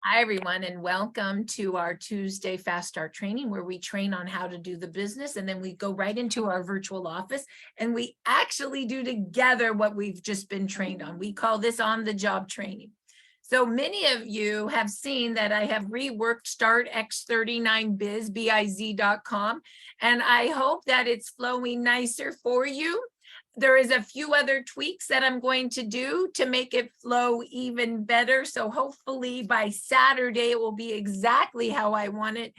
Hi, everyone, and welcome to our Tuesday Fast Start training, where we train on how to do the business, and then we go right into our virtual office, and we actually do together what we've just been trained on. We call this on-the-job training. So many of you have seen that I have reworked Start X39Biz, biz.com, and I hope that it's flowing nicer for you. There is a few other tweaks that I'm going to do to make it flow even better. So hopefully by Saturday, it will be exactly how I want it.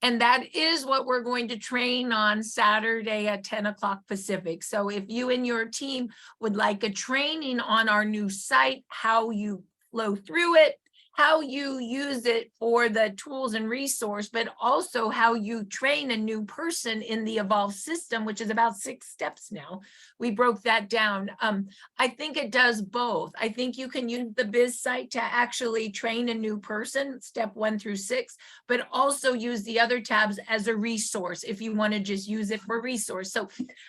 And that is what we're going to train on Saturday at 10 o'clock Pacific. So if you and your team would like a training on our new site, how you flow through it, how you use it for the tools and resource, but also how you train a new person in the Evolve system, which is about 6 steps now. We broke that down. I think it does both. I think you can use the biz site to actually train a new person, step 1 through 6, but also use the other tabs as a resource if you want to just use it for resource. So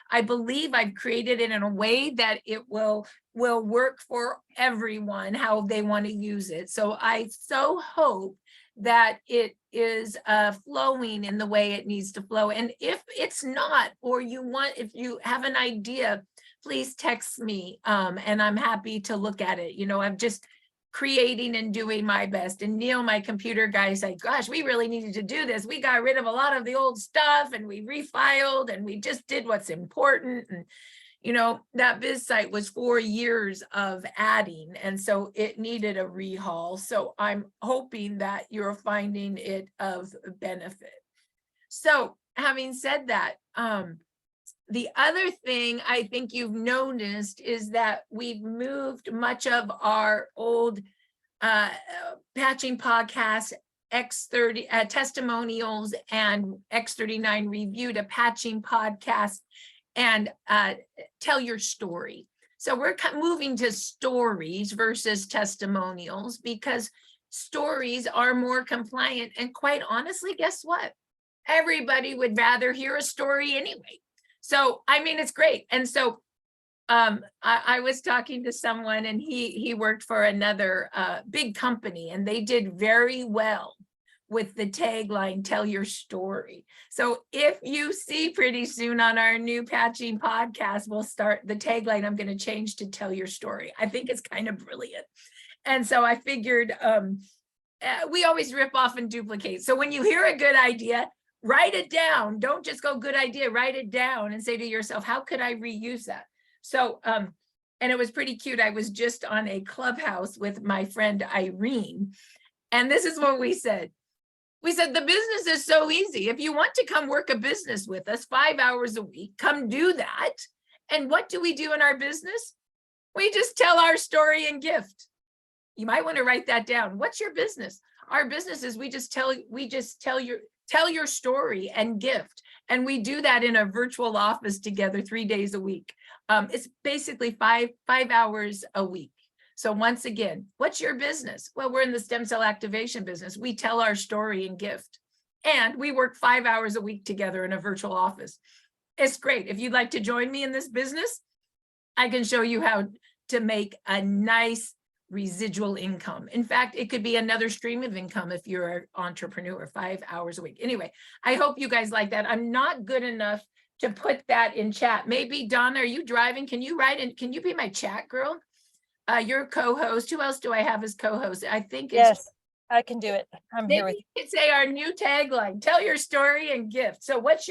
I believe I've created it in a way that it will work for everyone, how they want to use it. So I so hope that it is flowing in the way it needs to flow. And if it's not, or if you have an idea, please text me and I'm happy to look at it. You know, I'm just creating and doing my best. And Neil, my computer guy, said, gosh, we really needed to do this. We got rid of a lot of the old stuff and we refiled and we just did what's important. And you know, that biz site was 4 years of adding, and so it needed a rehaul. So I'm hoping that you're finding it of benefit. So having said that, the other thing I think you've noticed is that we've moved much of our old patching podcast X30 testimonials and X39 review to patching podcast and tell your story. So we're moving to stories versus testimonials because stories are more compliant. And quite honestly, guess what? Everybody would rather hear a story anyway. So, I mean, it's great. And so I was talking to someone and he worked for another big company and they did very well with the tagline, tell your story. So if you see pretty soon on our new patching podcast, we'll start the tagline. I'm going to change to tell your story. I think it's kind of brilliant. And so I figured we always rip off and duplicate. So when you hear a good idea, write it down. Don't just go good idea, write it down and say to yourself, how could I reuse that? So, and it was pretty cute. I was just on a Clubhouse with my friend Irene. And this is what we said. We said, the business is so easy. If you want to come work a business with us 5 hours a week, come do that. And what do we do in our business? We just tell our story and gift. You might want to write that down. What's your business? Our business is we just tell your story and gift. And we do that in a virtual office together 3 days a week. It's basically five hours a week. So once again, what's your business? Well, we're in the stem cell activation business. We tell our story and gift. And we work 5 hours a week together in a virtual office. It's great. If you'd like to join me in this business, I can show you how to make a nice residual income. In fact, it could be another stream of income if you're an entrepreneur, 5 hours a week. Anyway, I hope you guys like that. I'm not good enough to put that in chat. Maybe Donna, are you driving? Can you write and can you be my chat girl? Your co-host. Who else do I have as co-host? I think it's yes, I can do it. I'm here with you. You could say our new tagline, tell your story and gift. So what's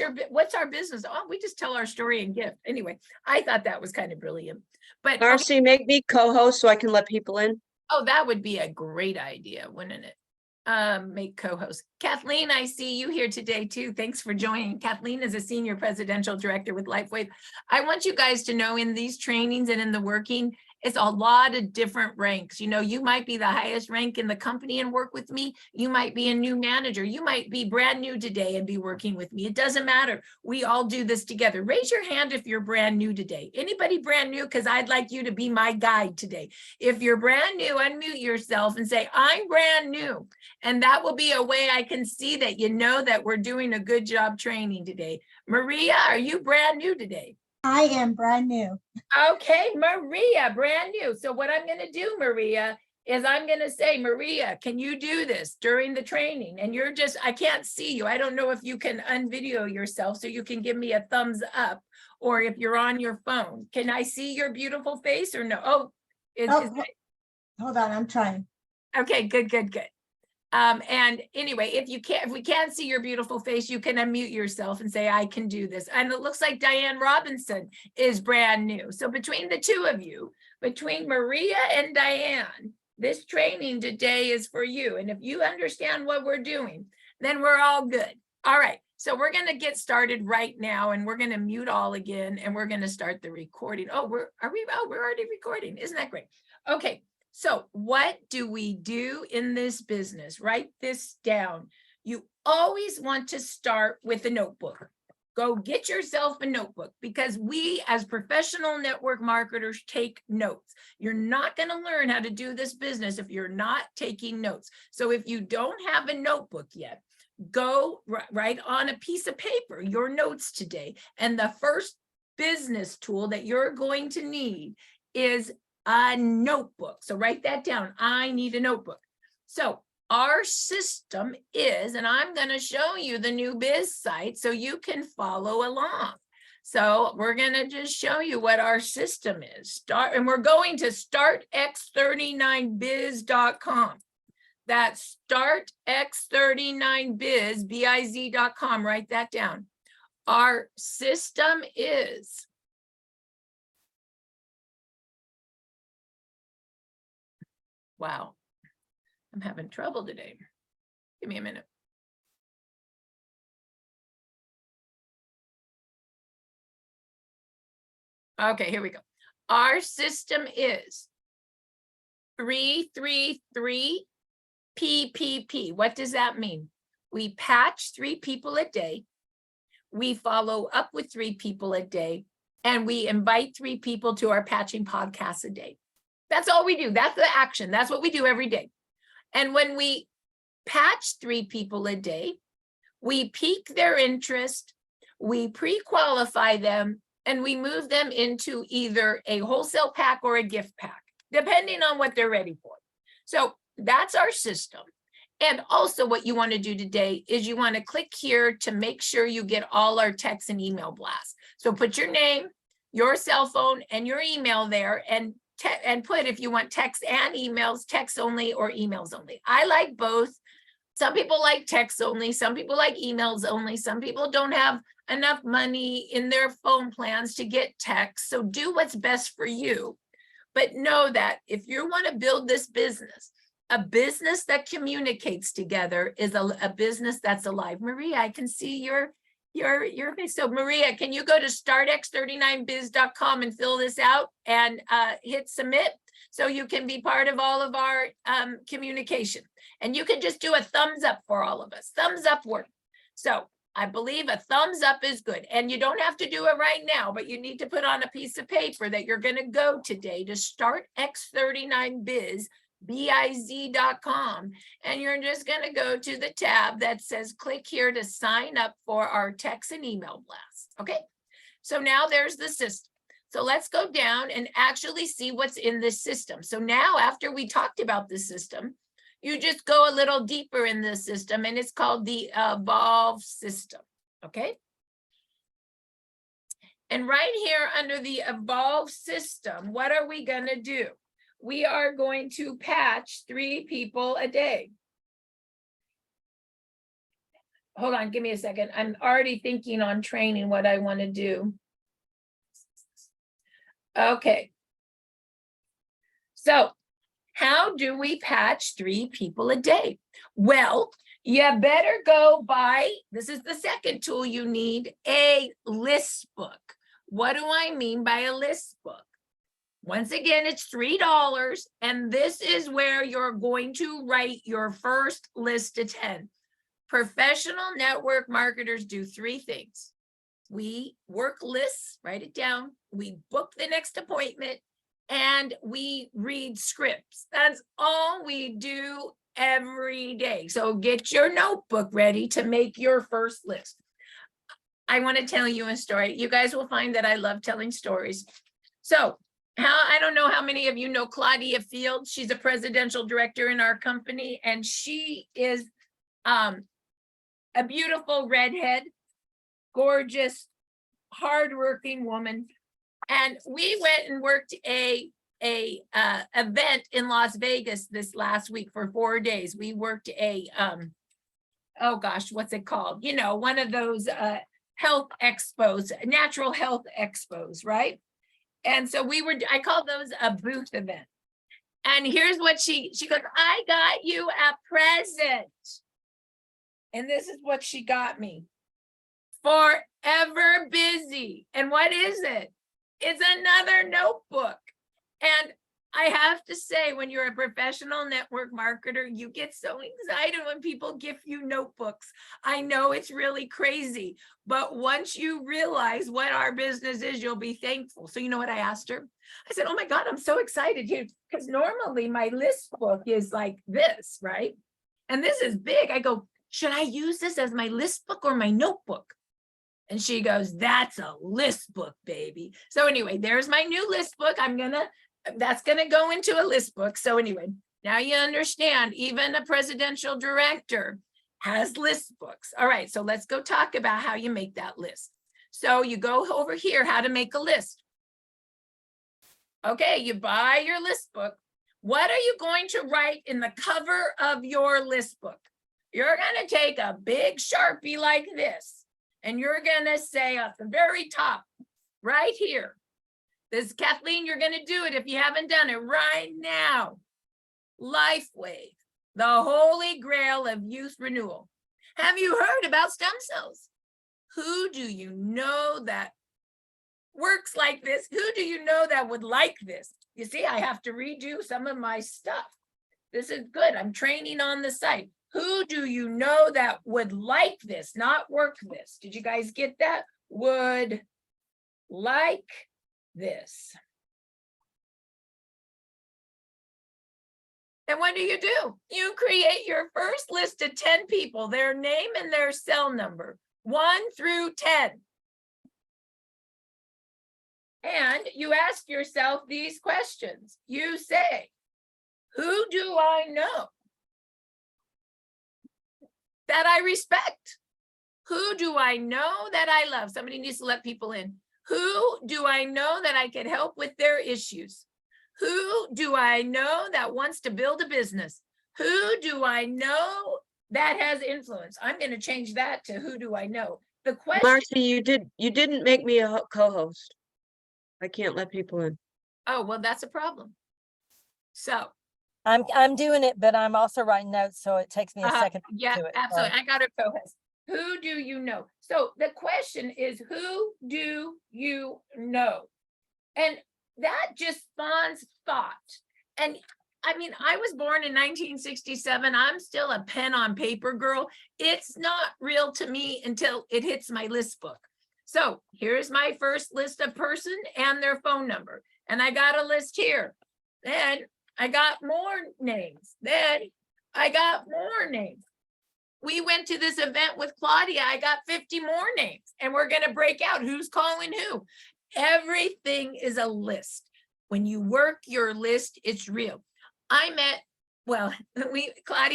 our business? Oh, we just tell our story and gift. Anyway, I thought that was kind of brilliant. But Marci, make me co-host so I can let people in. Oh, that would be a great idea, wouldn't it? Make co-host. Kathleen, I see you here today too. Thanks for joining. Kathleen is a senior presidential director with LifeWave. I want you guys to know in these trainings and in the working, it's a lot of different ranks. You know, you might be the highest rank in the company and work with me. You might be a new manager. You might be brand new today and be working with me. It doesn't matter. We all do this together. Raise your hand if you're brand new today. Anybody brand new? Because I'd like you to be my guide today. If you're brand new, unmute yourself and say, I'm brand new. And that will be a way I can see that you know that we're doing a good job training today. Maria, are you brand new today? I am brand new. Okay, Maria, brand new. So what I'm going to do, Maria, is I'm going to say, Maria, can you do this during the training? And you're just, I can't see you. I don't know if you can unvideo yourself so you can give me a thumbs up, or if you're on your phone. Can I see your beautiful face or no? Oh, Hold on, I'm trying. okay, good, good, good. And anyway, if we can't see your beautiful face, you can unmute yourself and say, I can do this. And it looks like Diane Robinson is brand new. So between the two of you, between Maria and Diane, this training today is for you. And if you understand what we're doing, then we're all good. All right. So we're going to get started right now, and we're going to mute all again, and we're going to start the recording. Oh, we're already recording. Isn't that great? Okay. So what do we do in this business? Write this down. You always want to start with a notebook. Go get yourself a notebook, because we as professional network marketers take notes. You're not going to learn how to do this business if you're not taking notes. So if you don't have a notebook yet, go write on a piece of paper your notes today. And the first business tool that you're going to need is a notebook. So write that down. I need a notebook. So our system is, and I'm going to show you the new biz site so you can follow along. So we're going to just show you what our system is. And we're going to startx39biz.com. That's startx39biz.com. Write that down. Our system is wow, I'm having trouble today. Give me a minute. Okay, here we go. Our system is 333 PPP. What does that mean? We patch 3 people a day. We follow up with 3 people a day, and we invite 3 people to our patching podcast a day. That's all we do. That's the action. That's what we do every day. And when we patch 3 people a day, we pique their interest, we pre-qualify them, and we move them into either a wholesale pack or a gift pack, depending on what they're ready for. So that's our system. And also what you want to do today is you want to click here to make sure you get all our text and email blasts. So put your name, your cell phone, and your email there, and put, if you want text and emails, text only or emails only. I like both. Some people like text only, some people like emails only, some people don't have enough money in their phone plans to get text. So do what's best for you. But know that if you want to build this business, a business that communicates together is a business that's alive. Maria, I can see your face. So Maria, can you go to startx39biz.com and fill this out and hit submit so you can be part of all of our communication? And you can just do a thumbs up for all of us. Thumbs up work. So I believe a thumbs up is good. And you don't have to do it right now, but you need to put on a piece of paper that you're going to go today to startx39biz.com, and you're just going to go to the tab that says click here to sign up for our text and email blast. Okay, so now there's the system. So let's go down and actually see what's in this system. So now after we talked about the system, you just go a little deeper in the system, and it's called the Evolve system. Okay, and right here under the Evolve system, what are we going to do? We are going to patch 3 people a day. Hold on, give me a second. I'm already thinking on training what I want to do. Okay. So how do we patch 3 people a day? Well, you better go buy, this is the second tool you need, a list book. What do I mean by a list book? Once again, it's $3, and this is where you're going to write your first list of 10. Professional network marketers do 3 things. We work lists, write it down, we book the next appointment, and we read scripts. That's all we do every day. So get your notebook ready to make your first list. I want to tell you a story. You guys will find that I love telling stories. So I don't know how many of you know Claudia Fields. She's a presidential director in our company, and she is a beautiful redhead, gorgeous, hardworking woman. And we went and worked a event in Las Vegas this last week for 4 days. We worked a oh gosh, what's it called? You know, one of those health expos, natural health expos, right? And so I call those a booth event. And here's what she goes, I got you a present. And this is what she got me. Forever Busy. And what is it? It's another notebook. And I have to say, when you're a professional network marketer, you get so excited when people give you notebooks. I know it's really crazy, but once you realize what our business is, you'll be thankful. So you know what I asked her? I said, oh my God, I'm so excited here, because normally my list book is like this, right? And this is big. I go, should I use this as my list book or my notebook? And she goes, that's a list book, baby. So anyway, there's my new list book. That's gonna go into a list book. So anyway, now you understand, even a presidential director has list books. All right, so let's go talk about how you make that list. So you go over here, how to make a list. Okay, you buy your list book. What are you going to write in the cover of your list book? You're gonna take a big Sharpie like this, and you're gonna say at the very top, right here, this, Kathleen, you're gonna do it if you haven't done it right now. LifeWave, the holy grail of youth renewal. Have you heard about stem cells? Who do you know that works like this? Who do you know that would like this? You see, I have to redo some of my stuff. This is good. I'm training on the site. Who do you know that would like this, not work this? Did you guys get that? Would like this. And what do? You create your first list of 10 people, their name and their cell number, 1 through 10. And you ask yourself these questions. You say, who do I know that I respect? Who do I know that I love? Somebody needs to let people in. Who do I know that I can help with their issues? Who do I know that wants to build a business? Who do I know that has influence? I'm going to change that to who do I know? The question. Marci, you didn't make me a co-host. I can't let people in. Oh, well, that's a problem. So. I'm doing it, but I'm also writing notes, so it takes me a second Yeah, to do it. absolutely. I got a co-host. Who do you know? So the question is, who do you know? And that just spawns thought. And I mean, I was born in 1967. I'm still a pen on paper girl. It's not real to me until it hits my list book. So here's my first list of person and their phone number. And I got a list here. Then I got more names. Then I got more names. We went to this event with Claudia. I got 50 more names, and we're going to break out who's calling who. Everything is a list. When you work your list, it's real. Claudia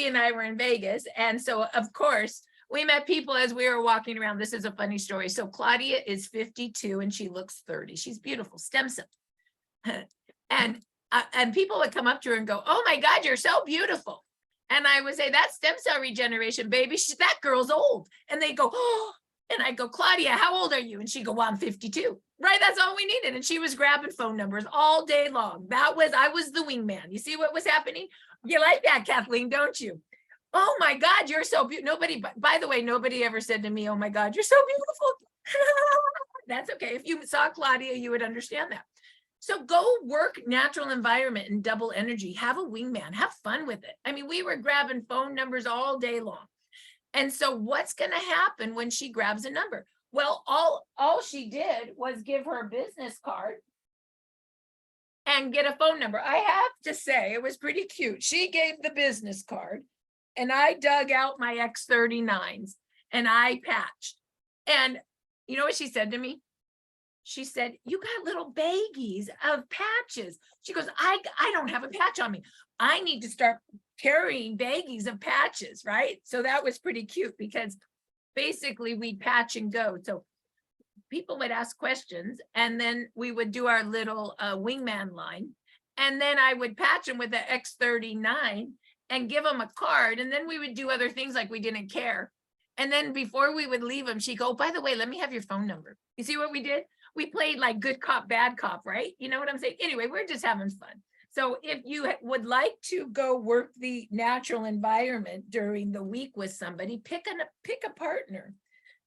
and I were in Vegas. And so of course we met people as we were walking around. This is a funny story. So Claudia is 52 and she looks 30. She's beautiful, stem cell. And people would come up to her and go, oh my God, you're so beautiful. And I would say, that's stem cell regeneration, baby. That girl's old. And they go, oh, and I go, Claudia, how old are you? And she go, well, I'm 52. Right, that's all we needed. And she was grabbing phone numbers all day long. I was the wingman. You see what was happening? You like that, Kathleen, don't you? Oh my God, you're so beautiful. By the way, nobody ever said to me, oh my God, you're so beautiful. That's okay. If you saw Claudia, you would understand that. So go work natural environment and double energy. Have a wingman, have fun with it. I mean, we were grabbing phone numbers all day long. And so what's going to happen when she grabs a number? Well, all she did was give her business card and get a phone number. I have to say, it was pretty cute. She gave the business card and I dug out my X39s and I patched. And you know what she said to me? she said, you got little baggies of patches. She goes, I don't have a patch on me. I need to start carrying baggies of patches, right? So that was pretty cute because basically we'd patch and go. So people would ask questions and then we would do our little wingman line. And then I would patch them with the X39 and give them a card. And then we would do other things like we didn't care. And then before we would leave them, she'd go, oh, by the way, let me have your phone number. You see what we did? We played like good cop, bad cop, right? You know what I'm saying? Anyway, we're just having fun. So if you would like to go work the natural environment during the week with somebody, pick a partner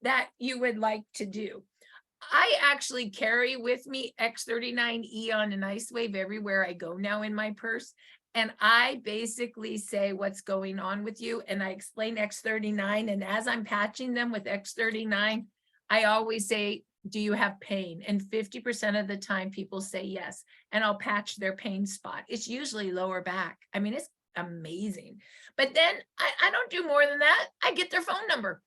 that you would like to do. I actually carry with me X39 Eon and Ice Wave everywhere I go now in my purse. And I basically say what's going on with you. And I explain X39. And as I'm patching them with X39, I always say, do you have pain? And 50% of the time people say yes. And I'll patch their pain spot. It's usually lower back. I mean, it's amazing. But then I don't do more than that. I get their phone number,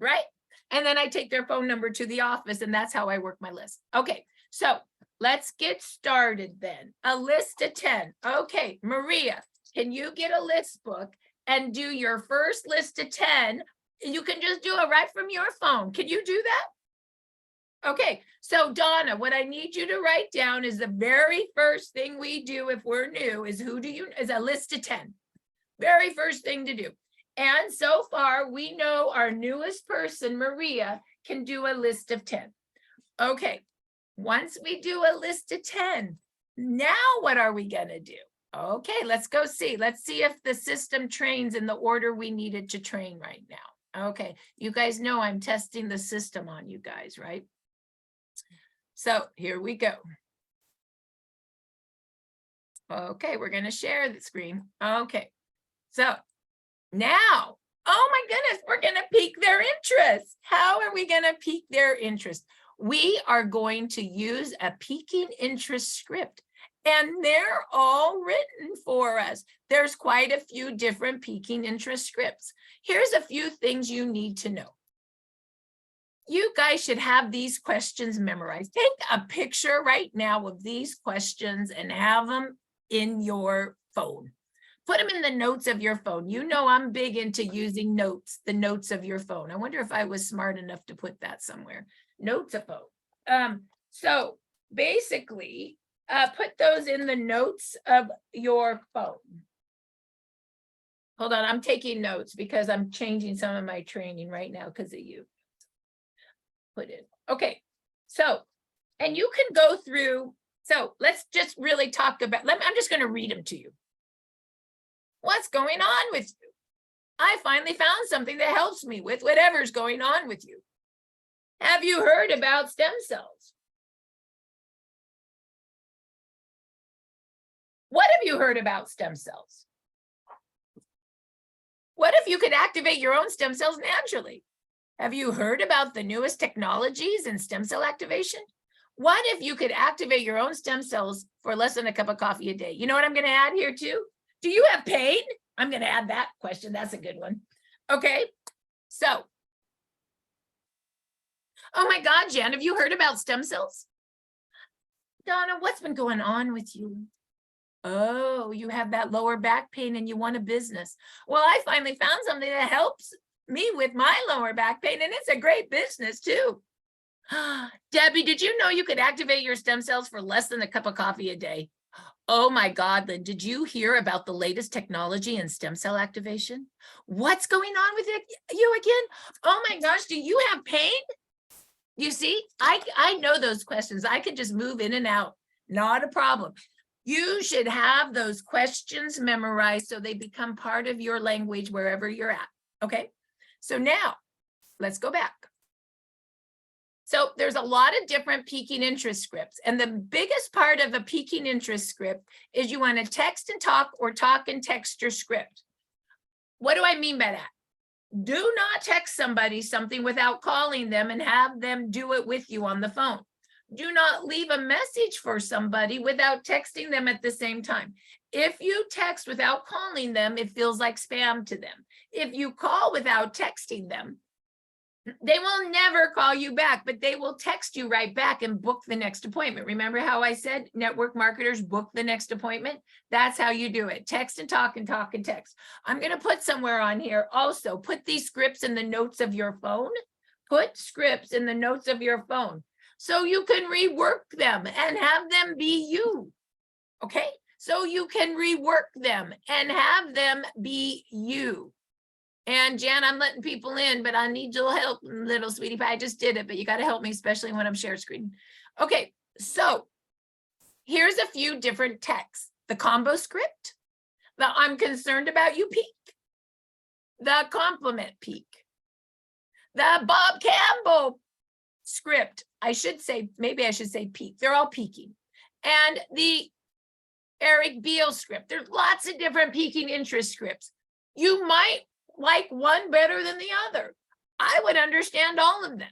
right? And then I take their phone number to the office and that's how I work my list. Okay, so let's get started then. A list of 10. Okay, Maria, can you get a list book and do your first list of 10? You can just do it right from your phone. Can you do that? Okay, so Donna, what I need you to write down is the very first thing we do if we're new is is a list of 10. Very first thing to do. And so far, we know our newest person, Maria, can do a list of 10. Okay, once we do a list of 10, now what are we gonna do? Okay, let's go see. Let's see if the system trains in the order we needed to train right now. Okay, you guys know I'm testing the system on you guys, right? So here we go. Okay, we're gonna share the screen. Okay, so now, oh my goodness, we're going to pique their interest. How are we going to pique their interest? We are going to use a piquing interest script, and they're all written for us. There's quite a few different piquing interest scripts. Here's a few things you need to know. You guys should have these questions memorized. Take a picture right now of these questions and have them in your phone. Put them in the notes of your phone. You know I'm big into using notes, the notes of your phone. I wonder if I was smart enough to put that somewhere. Notes of phone. So basically, put those in the notes of your phone. Hold on, I'm taking notes because I'm changing some of my training right now because of you. Put in. Okay, so, and you can go through, so let's just really talk about, I'm just going to read them to you. What's going on with you? I finally found something that helps me with whatever's going on with you. Have you heard about stem cells? What have you heard about stem cells? What if you could activate your own stem cells naturally? Have you heard about the newest technologies in stem cell activation? What if you could activate your own stem cells for less than a cup of coffee a day? You know what I'm going to add here too? Do you have pain? I'm going to add that question. That's a good one. Okay, so. Oh my God, Jan, have you heard about stem cells? Donna, what's been going on with you? Oh, you have that lower back pain and you want a business. Well, I finally found something that helps me with my lower back pain, and it's a great business too. Debbie, did you know you could activate your stem cells for less than a cup of coffee a day? Oh my God, Lynn, did you hear about the latest technology in stem cell activation? What's going on with you again? Oh my gosh, do you have pain? You see, I know those questions. I could just move in and out, not a problem. You should have those questions memorized so they become part of your language wherever you're at, okay? So now, let's go back. So there's a lot of different piquing interest scripts. And the biggest part of a piquing interest script is you want to text and talk or talk and text your script. What do I mean by that? Do not text somebody something without calling them and have them do it with you on the phone. Do not leave a message for somebody without texting them at the same time. If you text without calling them, it feels like spam to them. If you call without texting them, They will never call you back, but they will text you right back and book the next appointment. Remember how I said network marketers book the next appointment? That's how you do it. Text and talk and talk and text. I'm going to put somewhere on here also, put these scripts in the notes of your phone. Put scripts in the notes of your phone so you can rework them and have them be you. Okay? So you can rework them and have them be you. And Jan, I'm letting people in, but I need your help, little sweetie pie. I just did it, but you got to help me, especially when I'm share screen. Okay, so here's a few different texts. The combo script, the I'm concerned about you peak, the compliment peak, the Bob Campbell script. I should say, maybe I should say peak. They're all peaking. And the Eric Beale script. There's lots of different peaking interest scripts. You might like one better than the other. I would understand all of them.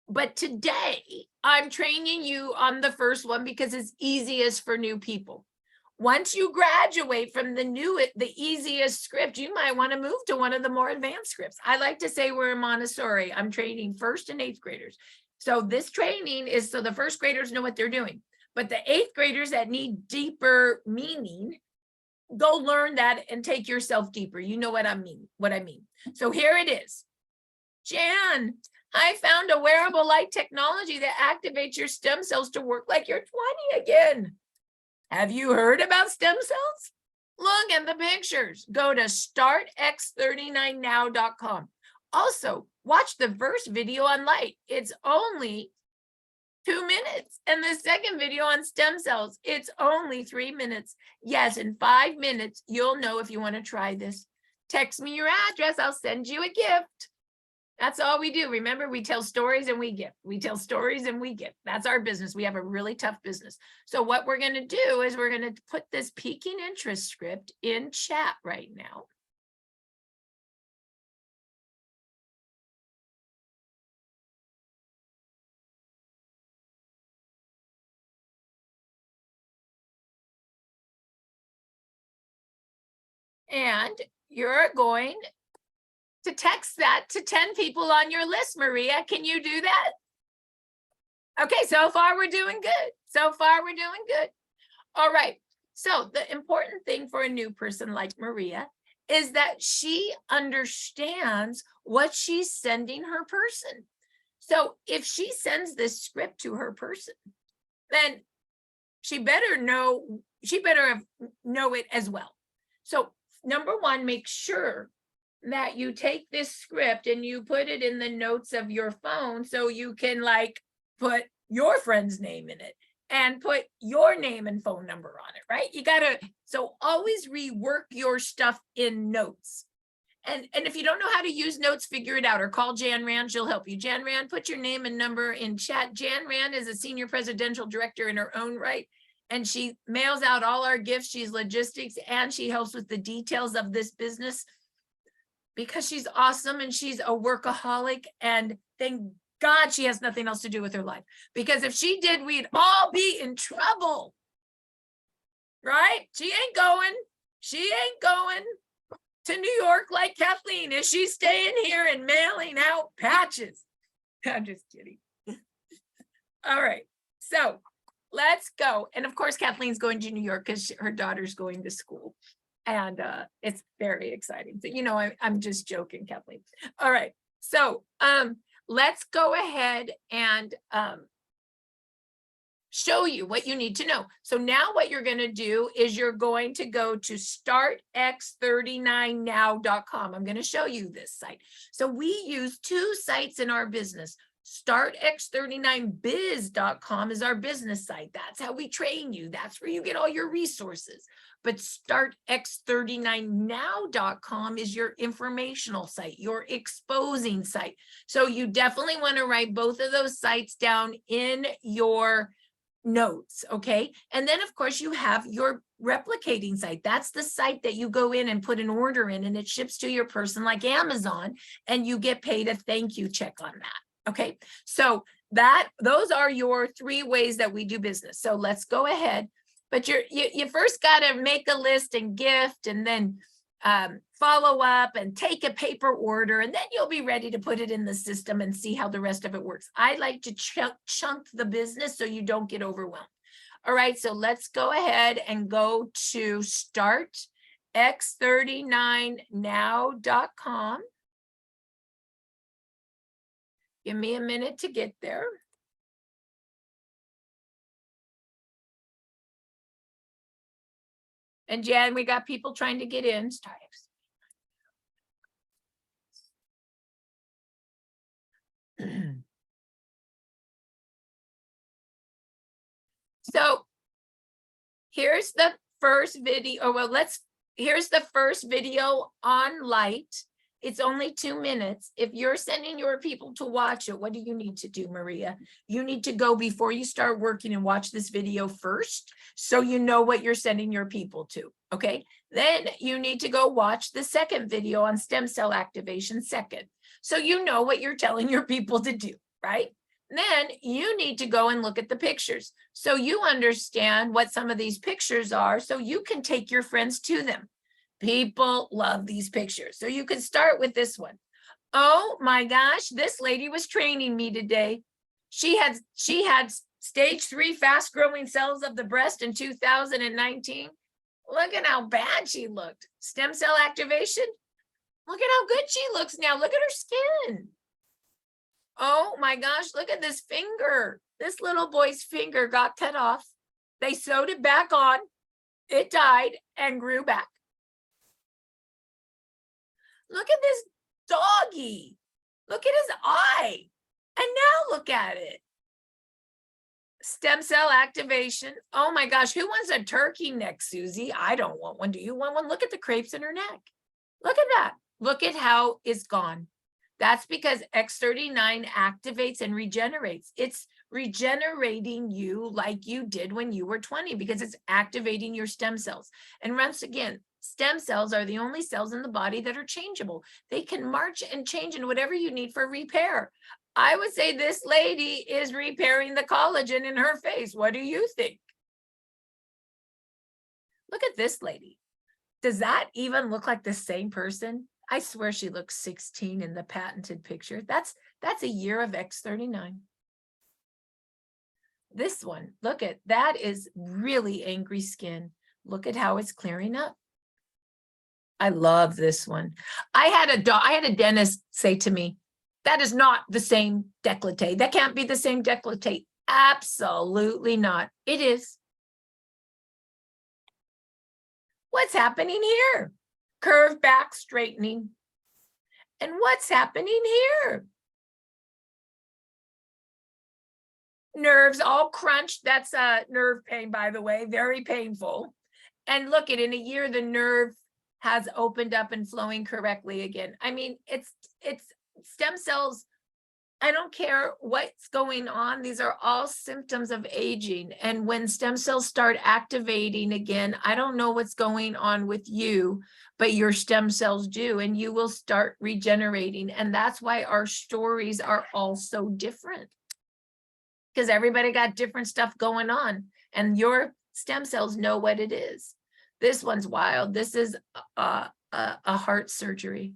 But today I'm training you on the first one because it's easiest for new people. Once you graduate from the easiest script, you might want to move to one of the more advanced scripts. I like to say we're in Montessori. I'm training first and eighth graders. So this training is so the first graders know what they're doing. But the eighth graders that need deeper meaning, go learn that and take yourself deeper. You know what I mean. So here it is. Jan, I found a wearable light technology that activates your stem cells to work like you're 20 again. Have you heard about stem cells? Look at the pictures. Go to startx39now.com. Also, watch the first video on light. It's only 2 minutes. And the second video on stem cells, it's only 3 minutes. Yes, in 5 minutes, you'll know if you want to try this. Text me your address. I'll send you a gift. That's all we do. Remember, we tell stories and we gift. We tell stories and we gift. That's our business. We have a really tough business. So what we're going to do is we're going to put this peaking interest script in chat right now. And you're going to text that to 10 people on your list, Maria. Can you do that? Okay, so far we're doing good. So far we're doing good. All right. So the important thing for a new person like Maria is that she understands what she's sending her person. So if she sends this script to her person, then she better know it as well. So number one, make sure that you take this script and you put it in the notes of your phone so you can like put your friend's name in it and put your name and phone number on it, right? You gotta, so always rework your stuff in notes. And if you don't know how to use notes, figure it out or call Jan Rand, she'll help you. Jan Rand, put your name and number in chat. Jan Rand is a senior presidential director in her own right. And she mails out all our gifts. She's logistics and she helps with the details of this business because she's awesome and she's a workaholic, and thank God she has nothing else to do with her life. Because if she did, we'd all be in trouble, right? She ain't going to New York like Kathleen. Is she staying here and mailing out patches? I'm just kidding. All right, so let's go. And of course, Kathleen's going to New York because her daughter's going to school. And it's very exciting. So, you know, I'm just joking, Kathleen. All right. So let's go ahead and show you what you need to know. So now what you're going to do is you're going to go to startx39now.com. I'm going to show you this site. So we use two sites in our business. StartX39biz.com is our business site. That's how we train you. That's where you get all your resources. But StartX39now.com is your informational site, your exposing site. So you definitely want to write both of those sites down in your notes, okay? And then of course you have your replicating site. That's the site that you go in and put an order in and it ships to your person like Amazon and you get paid a thank you check on that. Okay, so those are your 3 ways that we do business. So let's go ahead. But you first got to make a list and gift, and then follow up and take a paper order, and then you'll be ready to put it in the system and see how the rest of it works. I like to chunk the business so you don't get overwhelmed. All right, so let's go ahead and go to startx39now.com. Give me a minute to get there. And Jan, we got people trying to get in. So here's the first video. Here's the first video on Light. It's only 2 minutes. If you're sending your people to watch it, what do you need to do, Maria? You need to go before you start working and watch this video first, so you know what you're sending your people to, okay? Then you need to go watch the second video on stem cell activation second, so you know what you're telling your people to do, right? Then you need to go and look at the pictures, so you understand what some of these pictures are, so you can take your friends to them. People love these pictures. So you can start with this one. Oh my gosh, this lady was training me today. She had stage 3 fast growing cells of the breast in 2019. Look at how bad she looked. Stem cell activation. Look at how good she looks now. Look at her skin. Oh my gosh, look at this finger. This little boy's finger got cut off. They sewed it back on. It died and grew back. Look at this doggy. Look at his eye. And now look at it. Stem cell activation. Oh my gosh, who wants a turkey neck, Susie? I don't want one. Do you want one? Look at the crepes in her neck. Look at that. Look at how it's gone. That's because X39 activates and regenerates. It's regenerating you like you did when you were 20, because it's activating your stem cells. And once again, stem cells are the only cells in the body that are changeable. They can march and change in whatever you need for repair. I would say this lady is repairing the collagen in her face. What do you think? Look at this lady. Does that even look like the same person? I swear she looks 16 in the patented picture. That's a year of X39. This one, look at, that is really angry skin. Look at how it's clearing up. I love this one. I had a dentist say to me, that is not the same décolleté. That can't be the same décolleté. Absolutely not. It is. What's happening here? Curve back, straightening. And what's happening here? Nerves all crunched. That's a nerve pain, by the way, very painful. And look at, in a year, the nerve has opened up and flowing correctly again. I mean, it's stem cells. I don't care what's going on. These are all symptoms of aging. And when stem cells start activating again, I don't know what's going on with you, but your stem cells do, and you will start regenerating. And that's why our stories are all so different, because everybody got different stuff going on, and your stem cells know what it is. This one's wild. This is a heart surgery.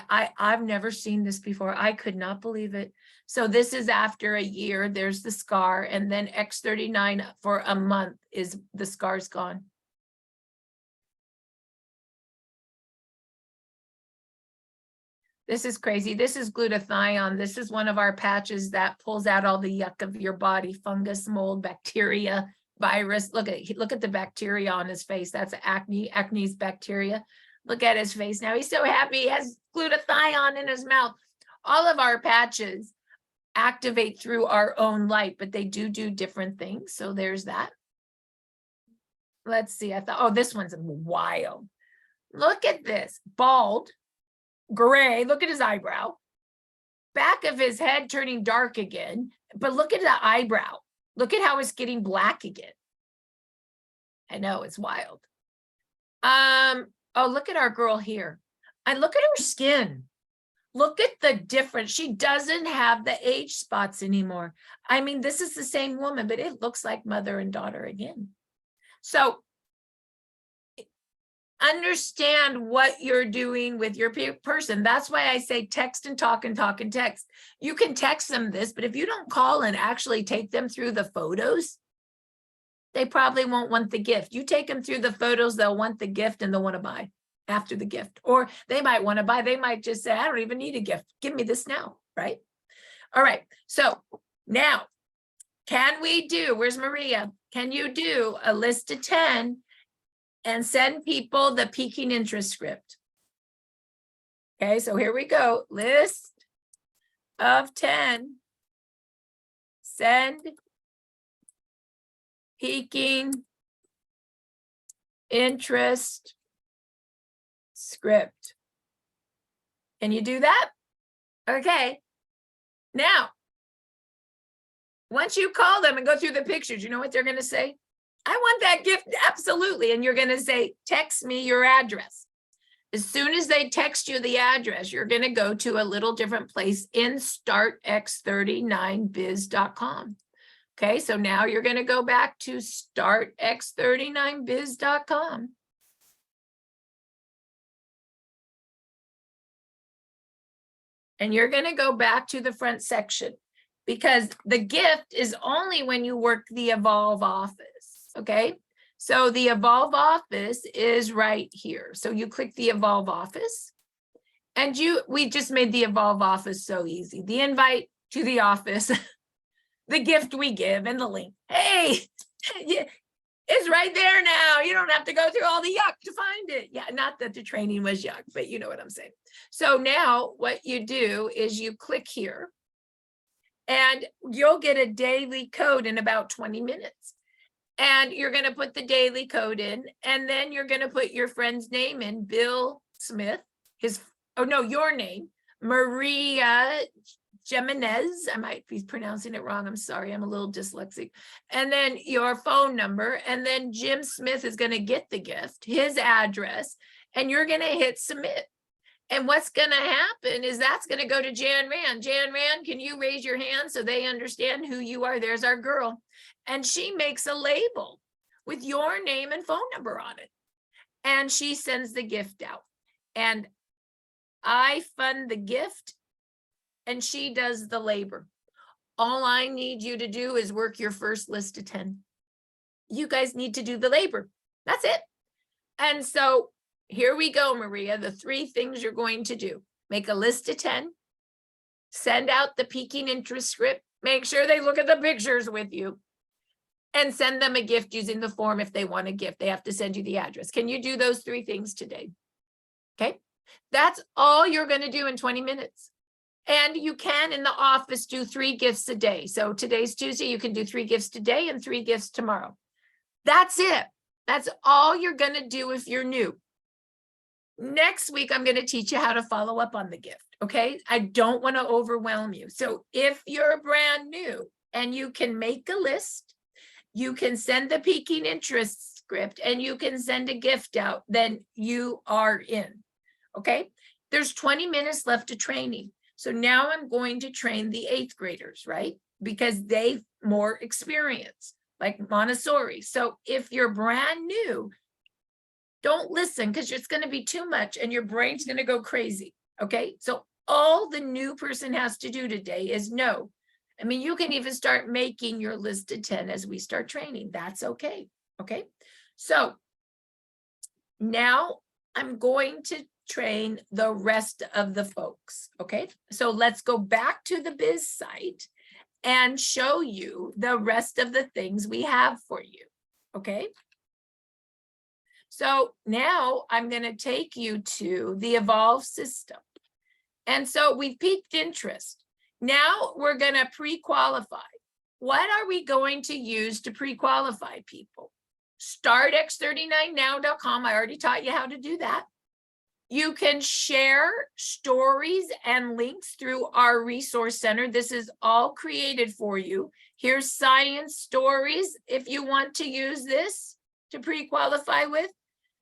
I've never seen this before. I could not believe it. So this is after a year. There's the scar, and then X39 for a month is the scar's gone. This is crazy. This is glutathione. This is one of our patches that pulls out all the yuck of your body, fungus, mold, bacteria, virus. Look at the bacteria on his face. That's acne. Acne's bacteria. Look at his face now. He's so happy. He has glutathione in his mouth. All of our patches activate through our own light, but they do different things. So there's that. Let's see. I thought, oh, this one's wild. Look at this. Bald, gray. Look at his eyebrow. Back of his head turning dark again. But look at the eyebrow. Look at how it's getting black again. I know, it's wild. Oh, look at our girl here. And look at her skin. Look at the difference. She doesn't have the age spots anymore. I mean, this is the same woman, but it looks like mother and daughter again. So understand what you're doing with your person. That's why I say text and talk and talk and text. You can text them this, but if you don't call and actually take them through the photos, they probably won't want the gift. You take them through the photos, they'll want the gift and they'll want to buy after the gift. Or they might want to buy, they might just say, I don't even need a gift. Give me this now, right? All right, so now, can we do, where's Maria? Can you do a list of 10 and send people the peaking interest script? Okay, so here we go. List of 10. Send peaking interest script. Can you do that? Okay. Now, once you call them and go through the pictures, you know what they're going to say? I want that gift, absolutely. And you're going to say, text me your address. As soon as they text you the address, you're going to go to a little different place in startx39biz.com. Okay, so now you're going to go back to startx39biz.com. And you're going to go back to the front section, because the gift is only when you work the Evolve office, okay? So the Evolve office is right here. So you click the Evolve office, and we just made the Evolve office so easy. The invite to the office, the gift we give, and the link. Hey, it's right there now. You don't have to go through all the yuck to find it. Yeah, not that the training was yuck, but you know what I'm saying. So now what you do is you click here, and you'll get a daily code in about 20 minutes. And you're going to put the daily code in, and then you're going to put your friend's name in, Bill Smith, your name, Maria Jimenez. I might be pronouncing it wrong. I'm sorry. I'm a little dyslexic. And then your phone number, and then Jim Smith is going to get the gift, his address, and you're going to hit submit. And what's going to happen is that's going to go to Jan Rand. Jan Rand, can you raise your hand so they understand who you are? There's our girl. And she makes a label with your name and phone number on it. And she sends the gift out. And I fund the gift, and she does the labor. All I need you to do is work your first list of 10. You guys need to do the labor. That's it. And so here we go, Maria, the 3 things you're going to do. Make a list of 10, send out the peaking interest script, make sure they look at the pictures with you, and send them a gift using the form. If they want a gift, they have to send you the address. Can you do those 3 things today? Okay, that's all you're going to do in 20 minutes. And you can in the office do 3 gifts a day. So today's Tuesday, you can do 3 gifts today and 3 gifts tomorrow. That's it. That's all you're going to do if you're new. Next week, I'm going to teach you how to follow up on the gift. Okay, I don't want to overwhelm you. So if you're brand new and you can make a list, you can send the peaking interest script, and you can send a gift out, then you are in. Okay, there's 20 minutes left of training. So now I'm going to train the 8th graders, right? Because they've more experience, like Montessori. So if you're brand new, don't listen, because it's going to be too much and your brain's going to go crazy. Okay, so all the new person has to do today is know. I mean, you can even start making your list of 10 as we start training. That's okay. Okay, so now I'm going to train the rest of the folks. Okay, so let's go back to the biz site and show you the rest of the things we have for you. Okay. So now I'm going to take you to the Evolve system. And so we peaked interest. Now we're going to pre-qualify. What are we going to use to pre-qualify people? StartX39now.com. I already taught you how to do that. You can share stories and links through our resource center. This is all created for you. Here's science stories if you want to use this to pre-qualify with.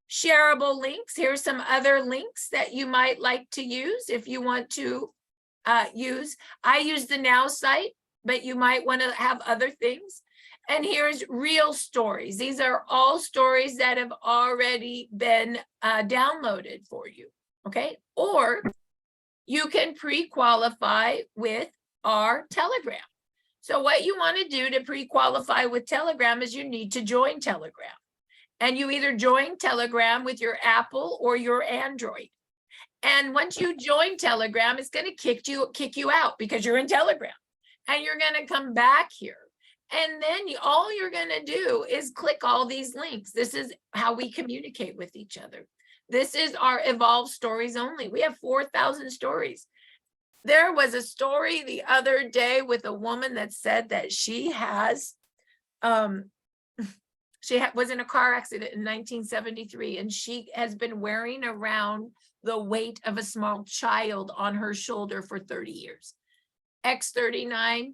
Shareable links. Here's some other links that you might like to use if you want to use. I use the Now site, but you might want to have other things. And here's real stories. These are all stories that have already been downloaded for you, okay? Or you can pre-qualify with our Telegram. So what you want to do to pre-qualify with Telegram is you need to join Telegram. And you either join Telegram with your Apple or your Android. And once you join Telegram, it's going to kick you out because you're in Telegram. And you're going to come back here. And then all you're going to do is click all these links. This is how we communicate with each other. This is our Evolve Stories only. We have 4,000 stories. There was a story the other day with a woman that said that she has, was in a car accident in 1973, and she has been wearing around the weight of a small child on her shoulder for 30 years. X39,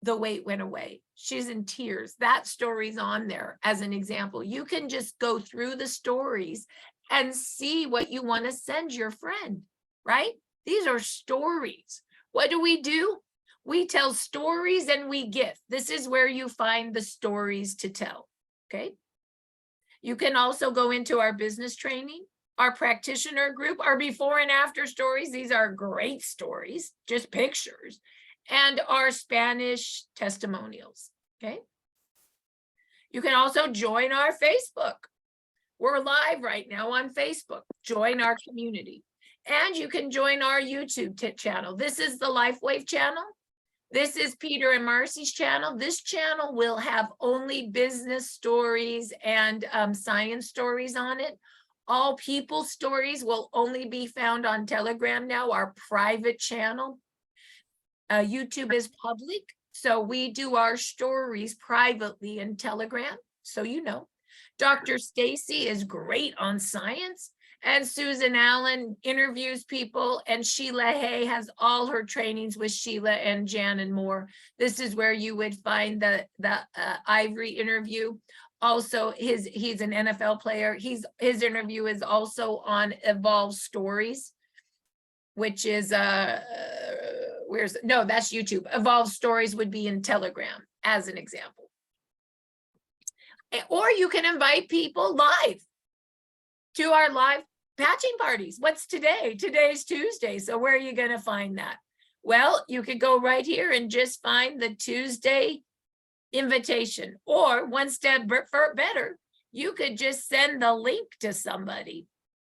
the weight went away. She's in tears. That story's on there as an example. You can just go through the stories and see what you want to send your friend, right? These are stories. What do? We tell stories and we gift. This is where you find the stories to tell, okay? You can also go into our business training, our practitioner group, our before and after stories. These are great stories, just pictures. And our Spanish testimonials, okay? You can also join our Facebook. We're live right now on Facebook. Join our community. And you can join our YouTube channel. This is the LifeWave channel. This is Peter and Marci's channel. This channel will have only business stories and science stories on it. All people stories will only be found on Telegram now, our private channel. YouTube is public, so we do our stories privately in Telegram, so you know. Dr. Stacy is great on science, and Susan Allen interviews people, and Sheila Hay has all her trainings with Sheila and Jan and more. This is where you would find the Ivory interview. Also, he's an NFL player. His interview is also on Evolve Stories, which is that's YouTube. Evolve Stories would be in Telegram as an example. Or you can invite people live to our live patching parties. What's today? Today's Tuesday. So where are you going to find that? Well, you could go right here and just find the Tuesday invitation. Or one step better, you could just send the link to somebody.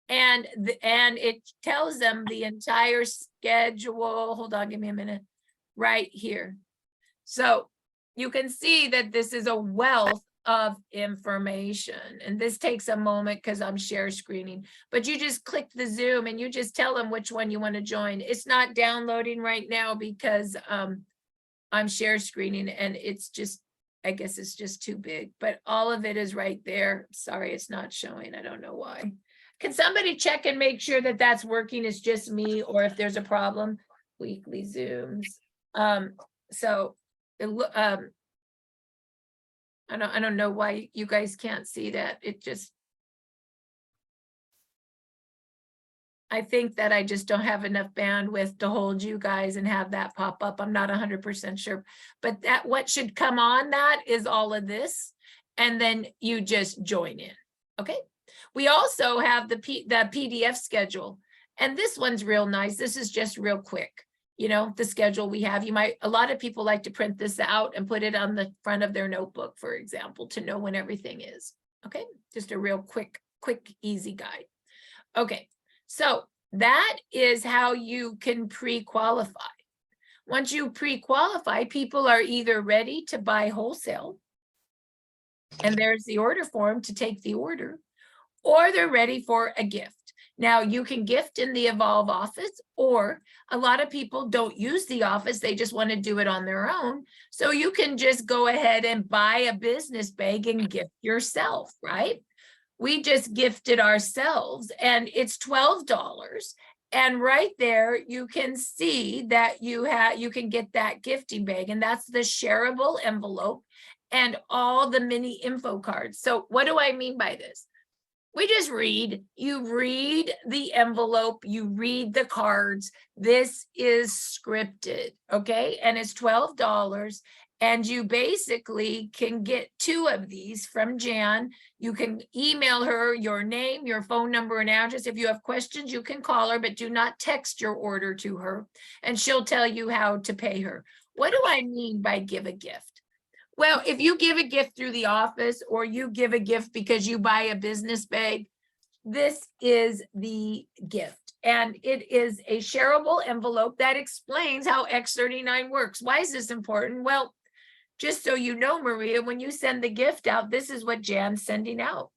And it tells them the entire schedule. Hold on, give me a minute. Right here. So you can see that this is a wealth of information. And this takes a moment because I'm share screening. But you just click the Zoom and you just tell them which one you want to join. It's not downloading right now because I'm share screening and it's just, I guess it's just too big. But all of it is right there. Sorry, it's not showing. I don't know why. Can somebody check and make sure that that's working? It's just me, or if there's a problem, weekly Zooms. I don't know why you guys can't see that. I think that I just don't have enough bandwidth to hold you guys and have that pop up. I'm not 100% sure, but what should come on that is all of this, and then you just join in, okay? We also have the PDF schedule, and this one's real nice. This is just real quick. You know, the schedule we have, a lot of people like to print this out and put it on the front of their notebook, for example, to know when everything is. Okay, just a real quick, easy guide. Okay, so that is how you can pre-qualify. Once you pre-qualify, people are either ready to buy wholesale, and there's the order form to take the order, or they're ready for a gift. Now, you can gift in the Evolve office, or a lot of people don't use the office. They just want to do it on their own. So you can just go ahead and buy a business bag and gift yourself, right? We just gifted ourselves, and it's $12. And right there, you can see that you can get that gifting bag, and that's the shareable envelope and all the mini info cards. So what do I mean by this? We just read. You read the envelope, you read the cards. This is scripted, okay? And it's $12. And you basically can get 2 of these from Jan. You can email her your name, your phone number, and address. If you have questions, you can call her, but do not text your order to her, and she'll tell you how to pay her. What do I mean by give a gift? Well, if you give a gift through the office, or you give a gift because you buy a business bag, this is the gift. And it is a shareable envelope that explains how X39 works. Why is this important? Well, just so you know, Maria, when you send the gift out, this is what Jan's sending out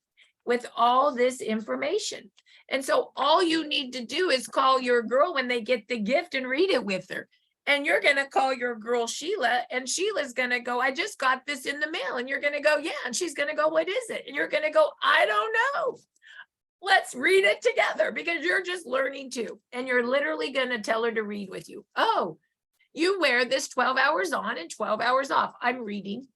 with all this information. And so all you need to do is call your girl when they get the gift and read it with her. And you're going to call your girl Sheila, and Sheila's going to go, I just got this in the mail. And you're going to go, yeah. And she's going to go, what is it? And you're going to go, I don't know. Let's read it together, because you're just learning too. And you're literally going to tell her to read with you. Oh, you wear this 12 hours on and 12 hours off. I'm reading.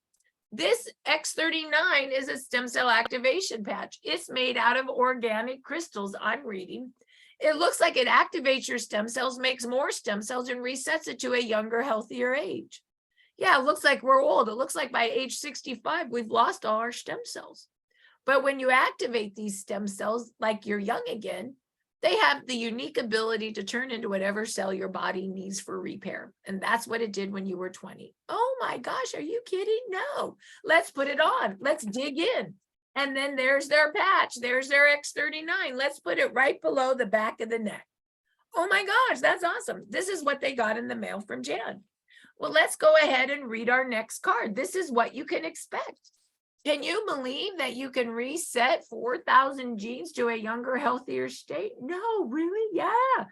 This X39 is a stem cell activation patch. It's made out of organic crystals. I'm reading. It looks like it activates your stem cells, makes more stem cells, and resets it to a younger, healthier age. Yeah, it looks like we're old. It looks like by age 65, we've lost all our stem cells. But when you activate these stem cells, like you're young again, they have the unique ability to turn into whatever cell your body needs for repair. And that's what it did when you were 20. Oh my gosh, are you kidding? No, let's put it on. Let's dig in. And then there's their patch. There's their X39. Let's put it right below the back of the neck. Oh my gosh, that's awesome. This is what they got in the mail from Jan. Well, let's go ahead and read our next card. This is what you can expect. Can you believe that you can reset 4,000 genes to a younger, healthier state? No, really? Yeah.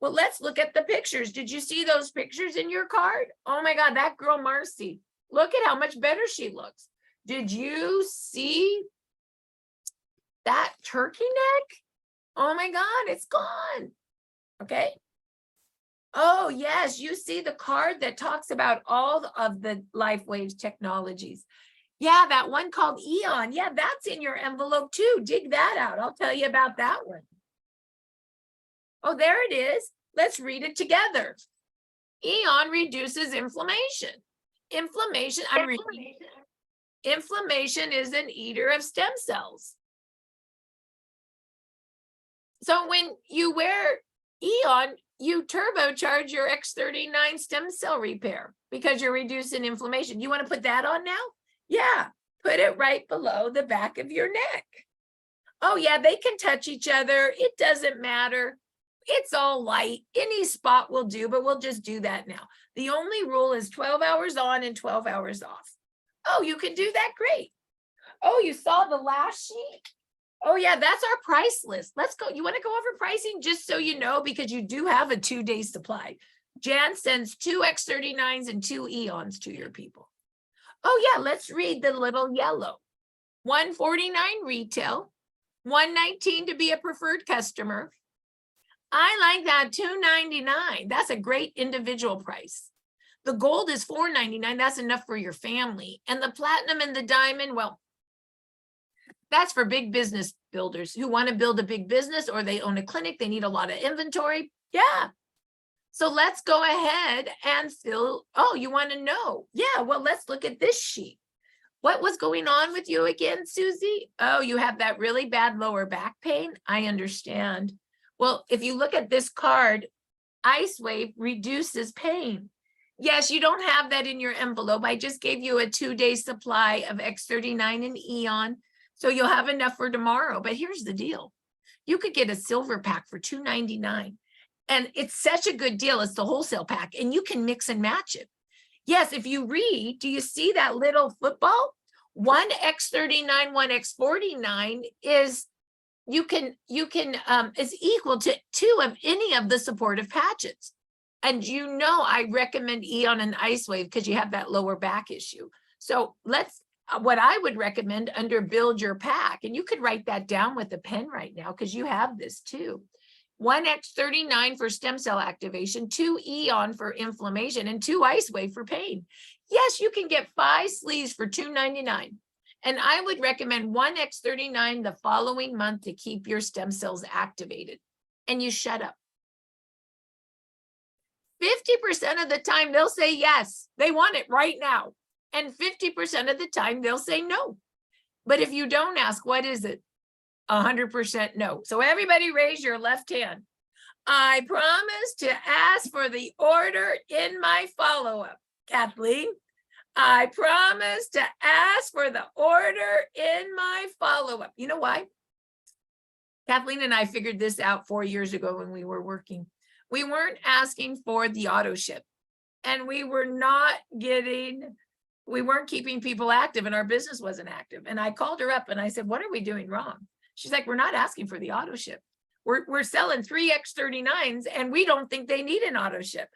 Well, let's look at the pictures. Did you see those pictures in your card? Oh my God, that girl, Marci. Look at how much better she looks. Did you see that turkey neck? Oh my God, it's gone. Okay. Oh yes, you see the card that talks about all of the LifeWaves technologies. Yeah, that one called Eon. Yeah, that's in your envelope too. Dig that out. I'll tell you about that one. Oh, there it is. Let's read it together. Eon reduces inflammation. I'm reading. Inflammation is an eater of stem cells. So when you wear Eon, you turbocharge your X39 stem cell repair because you're reducing inflammation. You want to put that on now? Yeah, put it right below the back of your neck. Oh yeah, they can touch each other. It doesn't matter. It's all light. Any spot will do, but we'll just do that now. The only rule is 12 hours on and 12 hours off. Oh, you can do that? Great. Oh, you saw the last sheet? Oh yeah, that's our price list. Let's go. You want to go over pricing just so you know, because you do have a 2-day supply. Jan sends 2 X39s and 2 Eons to your people. Oh yeah, let's read the little yellow. $149 retail, $119 to be a preferred customer. I like that. $299. That's a great individual price. The gold is $499. That's enough for your family. And the platinum and the diamond, well, that's for big business builders who want to build a big business, or they own a clinic. They need a lot of inventory. Yeah. So let's go ahead and fill. Oh, you want to know? Yeah, well, let's look at this sheet. What was going on with you again, Susie? Oh, you have that really bad lower back pain? I understand. Well, if you look at this card, Ice Wave reduces pain. Yes, you don't have that in your envelope. I just gave you a 2-day supply of X39 and Eon, so you'll have enough for tomorrow. But here's the deal. You could get a silver pack for $299. And it's such a good deal. It's the wholesale pack, and you can mix and match it. Yes, if you read, do you see that little football? One X39, one X49 is is equal to 2 of any of the supportive patches. And you know, I recommend Eon and Ice Wave because you have that lower back issue. So what I would recommend under build your pack, and you could write that down with a pen right now because you have this too. 1 X39 for stem cell activation, 2 Eon for inflammation, and 2 Ice Wave for pain. Yes, you can get 5 sleeves for $299. And I would recommend 1 X39 the following month to keep your stem cells activated. And you shut up. 50% of the time they'll say yes, they want it right now. And 50% of the time they'll say no. But if you don't ask, what is it? 100% no. So everybody raise your left hand. I promise to ask for the order in my follow-up. Kathleen, I promise to ask for the order in my follow-up. You know why? Kathleen and I figured this out 4 years ago when we were working. We weren't asking for the auto ship, and we weren't keeping people active, and our business wasn't active. And I called her up and I said, what are we doing wrong? She's like, we're not asking for the auto ship. We're selling 3 X39s and we don't think they need an auto ship.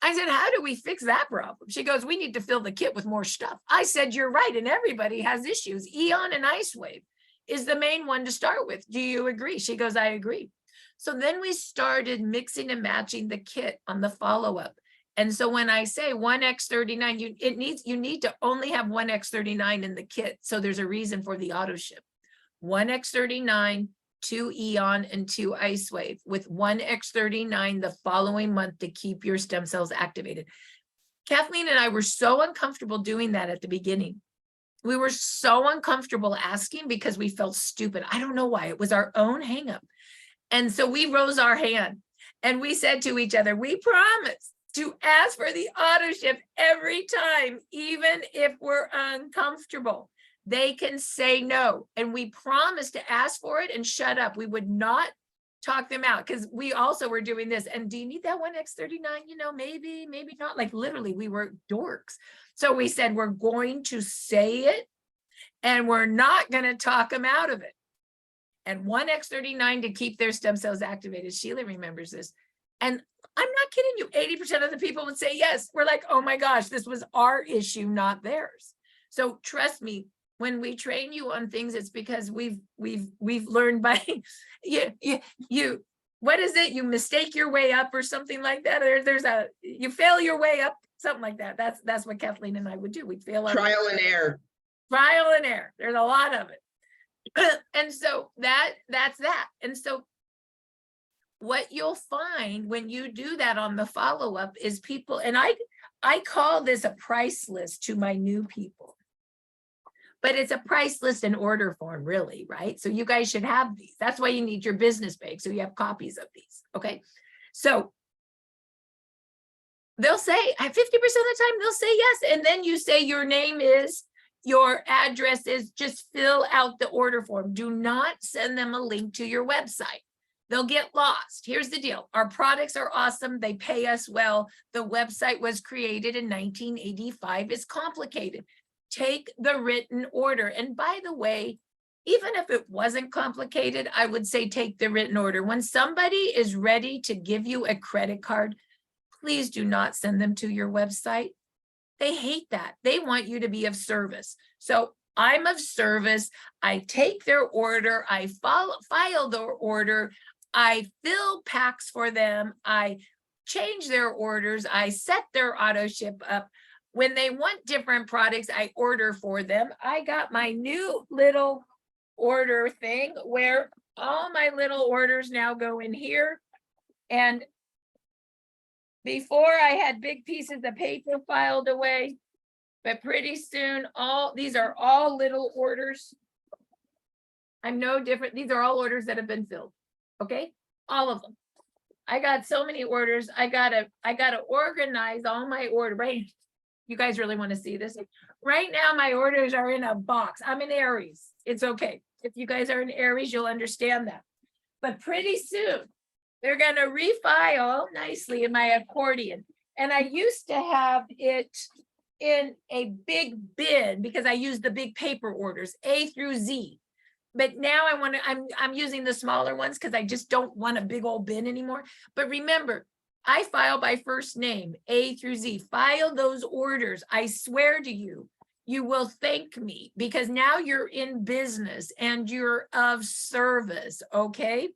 I said, how do we fix that problem? She goes, we need to fill the kit with more stuff. I said, you're right. And everybody has issues. Eon and IceWave is the main one to start with. Do you agree? She goes, I agree. So then we started mixing and matching the kit on the follow-up. And so when I say 1X39, you need to only have 1X39 in the kit. So there's a reason for the auto ship. 1X39, 2 Eon, and 2 IceWave, with 1X39 the following month to keep your stem cells activated. Kathleen and I were so uncomfortable doing that at the beginning. We were so uncomfortable asking because we felt stupid. I don't know why. It was our own hang up. And so we rose our hand and we said to each other, we promise to ask for the auto ship every time, even if we're uncomfortable. They can say no. And we promised to ask for it and shut up. We would not talk them out, because we also were doing this. And do you need that 1X39? You know, maybe, maybe not. Like literally, we were dorks. So we said, we're going to say it and we're not going to talk them out of it. And 1X39 to keep their stem cells activated. Sheila remembers this. And I'm not kidding you. 80% of the people would say yes. We're like, oh my gosh, this was our issue, not theirs. So trust me, when we train you on things, it's because we've learned by you what is it? You mistake your way up or something like that. You fail your way up, something like that. That's what Kathleen and I would do. We'd fail our Trial and error. Trial and error. There's a lot of it. And so that's that. And so what you'll find when you do that on the follow-up is people, and I call this a price list to my new people. But it's a price list and order form, really, right? So you guys should have these. That's why you need your business bag, so you have copies of these, okay? So they'll say, 50% of the time, they'll say yes. And then you say your name is, your address is, just fill out the order form. Do not send them a link to your website. They'll get lost. Here's the deal. Our products are awesome. They pay us well. The website was created in 1985. It's complicated. Take the written order. And by the way, even if it wasn't complicated, I would say take the written order. When somebody is ready to give you a credit card, please do not send them to your website. They hate that. They want you to be of service. So I'm of service. I take their order. I file their order. I fill packs for them. I change their orders. I set their auto ship up. When they want different products, I order for them. I got my new little order thing where all my little orders now go in here. And before I had big pieces of paper filed away, but pretty soon these are all little orders. I'm no different. These are all orders that have been filled. Okay, all of them. I got so many orders. I gotta organize all my order. Right, you guys really want to see this? Right now, my orders are in a box. I'm in Aries. It's okay. If you guys are in Aries, you'll understand that. But pretty soon, they're gonna refile nicely in my accordion. And I used to have it in a big bin because I use the big paper orders, A through Z. But now I'm using the smaller ones because I just don't want a big old bin anymore. But remember, I file by first name, A through Z. File those orders. I swear to you, you will thank me because now you're in business and you're of service, okay?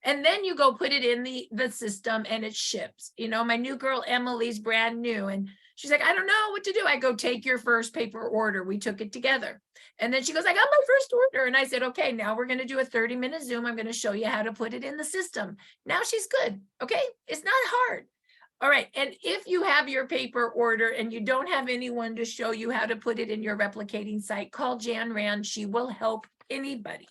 And then you go put it in the system and it ships. You know, my new girl, Emily's brand new. And she's like, I don't know what to do. I go, take your first paper order. We took it together. And then she goes, I got my first order. And I said, okay, now we're going to do a 30-minute Zoom. I'm going to show you how to put it in the system. Now she's good. Okay. It's not hard. All right, and if you have your paper order and you don't have anyone to show you how to put it in your replicating site, call Jan Rand. She will help anybody.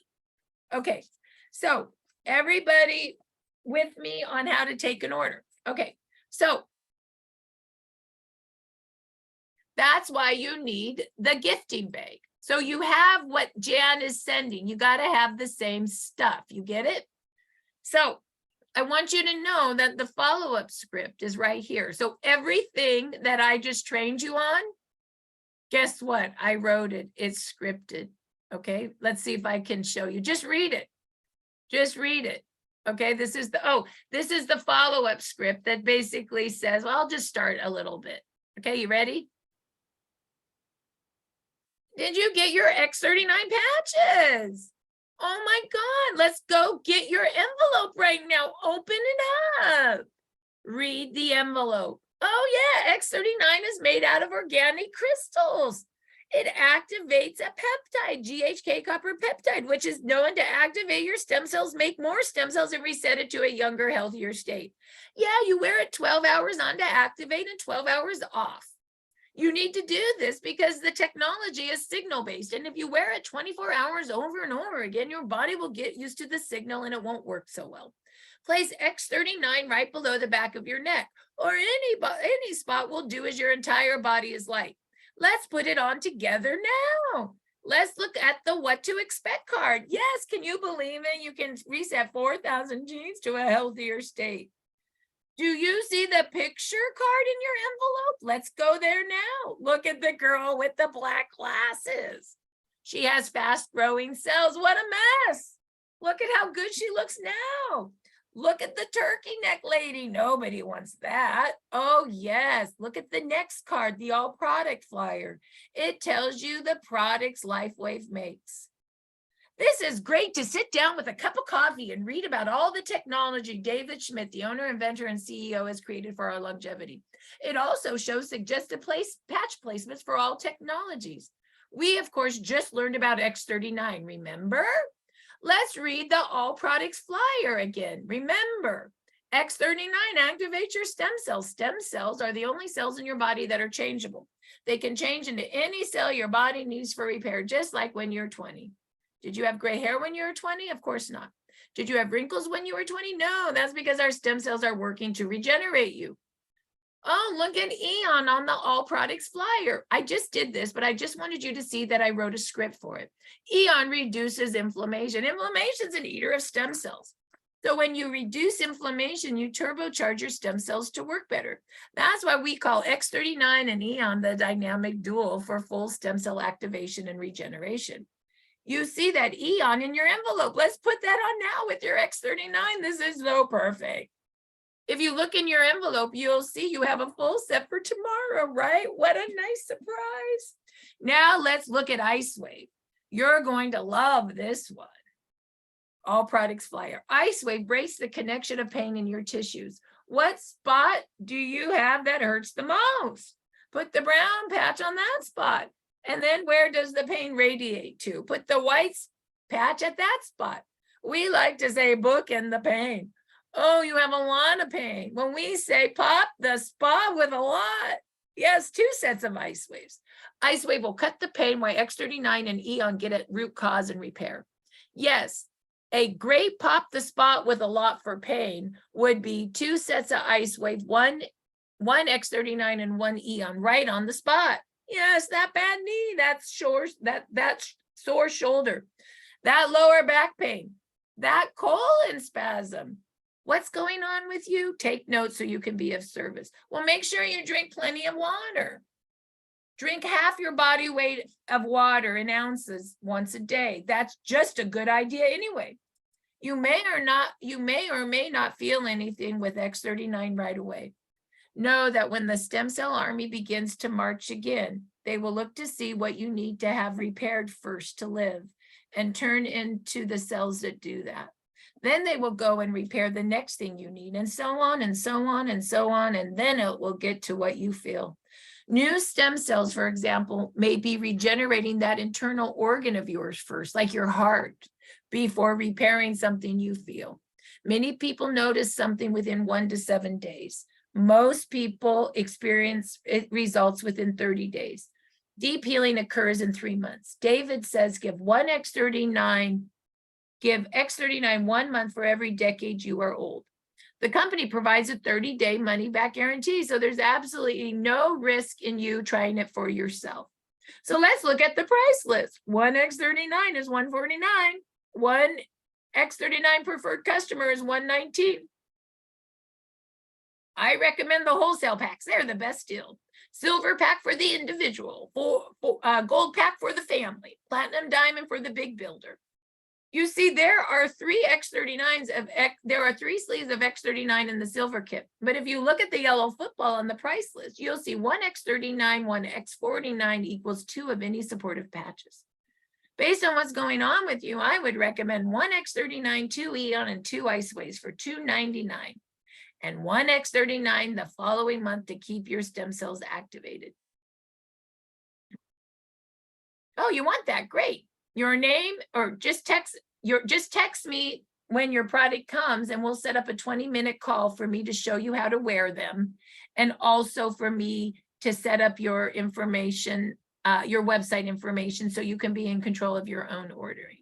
Okay, so everybody with me on how to take an order. Okay, so that's why you need the gifting bag. So you have what Jan is sending. You got to have the same stuff. You get it? So I want you to know that the follow-up script is right here. So everything that I just trained you on, guess what? I wrote it. It's scripted. Okay, let's see if I can show you. Just read it. Just read it. Okay, this is the follow-up script that basically says, well, I'll just start a little bit. Okay, you ready? Did you get your X39 patches? Oh my God, let's go get your envelope right now. Open it up. Read the envelope. Oh yeah, X39 is made out of organic crystals. It activates a peptide, GHK copper peptide, which is known to activate your stem cells, make more stem cells, and reset it to a younger, healthier state. Yeah, you wear it 12 hours on to activate and 12 hours off. You need to do this because the technology is signal-based. And if you wear it 24 hours over and over again, your body will get used to the signal and it won't work so well. Place X39 right below the back of your neck, or any spot will do as your entire body is like. Let's put it on together now. Let's look at the what to expect card. Yes, can you believe it? You can reset 4,000 genes to a healthier state. Do you see the picture card in your envelope? Let's go there now. Look at the girl with the black glasses. She has fast growing cells. What a mess. Look at how good she looks now. Look at the turkey neck lady. Nobody wants that. Oh yes, look at the next card, the all product flyer. It tells you the products LifeWave makes. This is great to sit down with a cup of coffee and read about all the technology David Schmidt, the owner, inventor, and CEO, has created for our longevity. It also shows suggested patch placements for all technologies. We, of course, just learned about X39, remember? Let's read the all products flyer again. Remember, X39 activates your stem cells. Stem cells are the only cells in your body that are changeable. They can change into any cell your body needs for repair, just like when you're 20. Did you have gray hair when you were 20? Of course not. Did you have wrinkles when you were 20? No, that's because our stem cells are working to regenerate you. Oh, look at Eon on the all products flyer. I just did this, but I just wanted you to see that I wrote a script for it. Eon reduces inflammation. Inflammation is an eater of stem cells. So when you reduce inflammation, you turbocharge your stem cells to work better. That's why we call X39 and Eon the dynamic duo for full stem cell activation and regeneration. You see that Eon in your envelope. Let's put that on now with your X39. This is so perfect. If you look in your envelope, you'll see you have a full set for tomorrow, right? What a nice surprise. Now let's look at IceWave. You're going to love this one. All products flyer. IceWave breaks the connection of pain in your tissues. What spot do you have that hurts the most? Put the brown patch on that spot. And then where does the pain radiate to? Put the white patch at that spot. We like to say bookend the pain. Oh, you have a lot of pain. When we say pop the spot with a lot, yes, 2 sets of IceWaves. IceWave will cut the pain while X39 and Eon get at root cause and repair. Yes, a great pop the spot with a lot for pain would be 2 sets of IceWave, one X39 and 1 Eon right on the spot. Yes, that bad knee, that sore shoulder, that lower back pain, that colon spasm. What's going on with you? Take notes so you can be of service. Well, make sure you drink plenty of water. Drink half your body weight of water in ounces once a day. That's just a good idea anyway. You may or may not feel anything with X39 right away. Know that when the stem cell army begins to march again, they will look to see what you need to have repaired first to live and turn into the cells that do that. Then they will go and repair the next thing you need, and so on and so on and so on, and then it will get to what you feel. New stem cells, for example, may be regenerating that internal organ of yours first, like your heart, before repairing something you feel. Many people notice something within 1 to 7 days. Most people experience it results within 30 days. Deep healing occurs in 3 months. David says give X39 1 month for every decade you are old. The company provides a 30-day money-back guarantee, so there's absolutely no risk in you trying it for yourself. So let's look at the price list. 1X39 is $149. 1X39 preferred customer is $119. I recommend the wholesale packs. They're the best deal. Silver pack for the individual, gold pack for the family, platinum diamond for the big builder. You see, there are 3 X39s there are 3 sleeves of X39 in the silver kit. But if you look at the yellow football on the price list, you'll see 1X39, 1X49 equals 2 of any supportive patches. Based on what's going on with you, I would recommend 1X39, 2 Eon, and 2 Iceways for $299. And 1X39 the following month to keep your stem cells activated. Oh, you want that? Great. Your name, or just text me when your product comes, and we'll set up a 20-minute call for me to show you how to wear them, and also for me to set up your information, your website information, so you can be in control of your own ordering.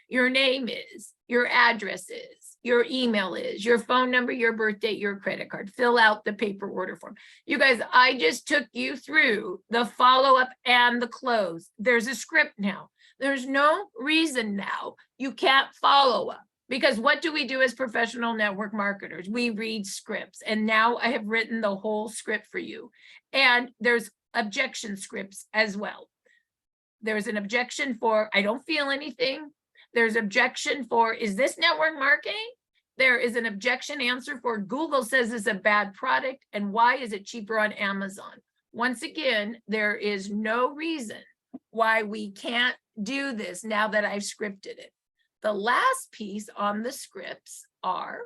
Your name is, your address is, your email is, your phone number, your birth date, your credit card. Fill out the paper order form. You guys, I just took you through the follow-up and the close. There's a script now. There's no reason now you can't follow up, because what do we do as professional network marketers? We read scripts, and now I have written the whole script for you. And there's objection scripts as well. There's an objection for, I don't feel anything. There's objection for, is this network marketing? There is an objection answer for, Google says it's a bad product, and why is it cheaper on Amazon? Once again, there is no reason why we can't do this now that I've scripted it. The last piece on the scripts are,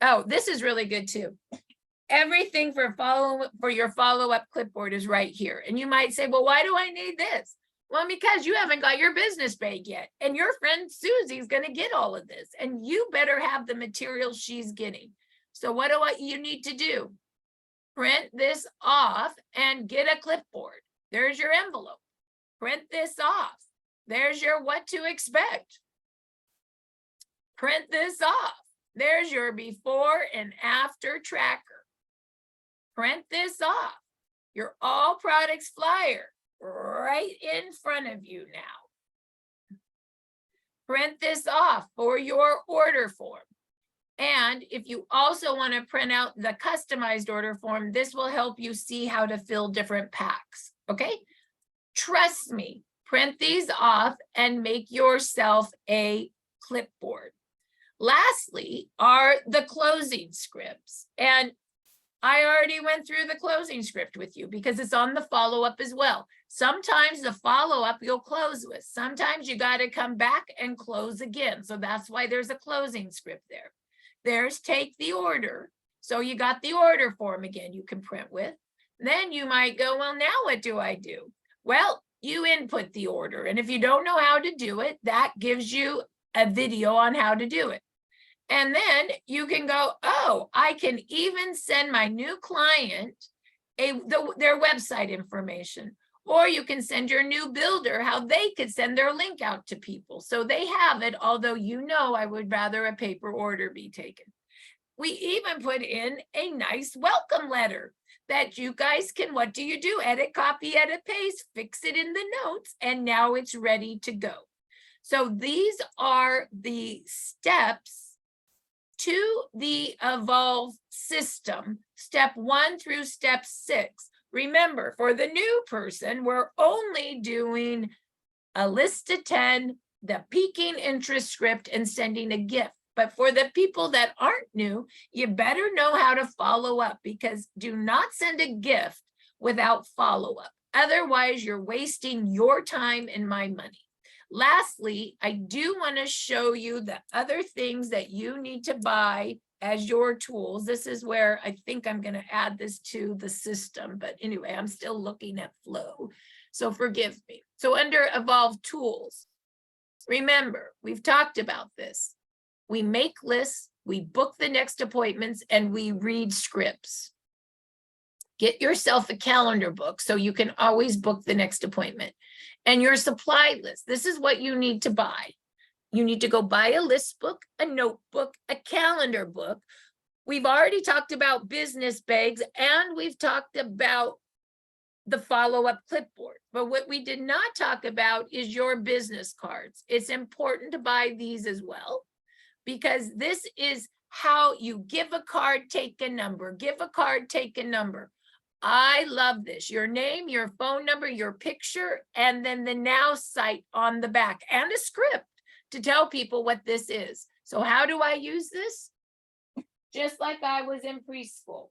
oh, this is really good too. Everything for your follow-up clipboard is right here. And you might say, well, why do I need this? Well, because you haven't got your business bag yet, and your friend Susie's going to get all of this, and you better have the material she's getting. So what do you need to do? Print this off and get a clipboard. There's your envelope. Print this off. There's your what to expect. Print this off. There's your before and after tracker. Print this off. Your all products flyer right in front of you now. Print this off for your order form. And if you also want to print out the customized order form, this will help you see how to fill different packs, okay? Trust me, print these off and make yourself a clipboard. Lastly are the closing scripts. And I already went through the closing script with you because it's on the follow-up as well. Sometimes the follow-up you'll close with. Sometimes you got to come back and close again. So that's why there's a closing script there. There's take the order. So you got the order form again you can print with. Then you might go, well, now what do I do? Well, you input the order. And if you don't know how to do it, that gives you a video on how to do it. And then you can go, oh, I can even send my new client their website information. Or you can send your new builder how they could send their link out to people. So they have it, although you know I would rather a paper order be taken. We even put in a nice welcome letter that you guys can, what do? Edit, copy, edit, paste, fix it in the notes, and now it's ready to go. So these are the steps to the Evolve system, step 1 through step 6. Remember, for the new person, we're only doing a list of 10, the piquing interest script, and sending a gift. But for the people that aren't new, you better know how to follow up, because do not send a gift without follow-up. Otherwise, you're wasting your time and my money. Lastly, I do want to show you the other things that you need to buy as your tools. This is where I think I'm going to add this to the system. But anyway, I'm still looking at flow, so forgive me. So under Evolve Tools, remember, we've talked about this. We make lists, we book the next appointments, and we read scripts. Get yourself a calendar book so you can always book the next appointment. And your supply list, this is what you need to buy. You need to go buy a list book, a notebook, a calendar book. We've already talked about business bags, and we've talked about the follow-up clipboard. But what we did not talk about is your business cards. It's important to buy these as well, because this is how you give a card, take a number, give a card, take a number. I love this. Your name, your phone number, your picture, and then the Now site on the back, and a script to tell people what this is. So how do I use this? Just like I was in preschool.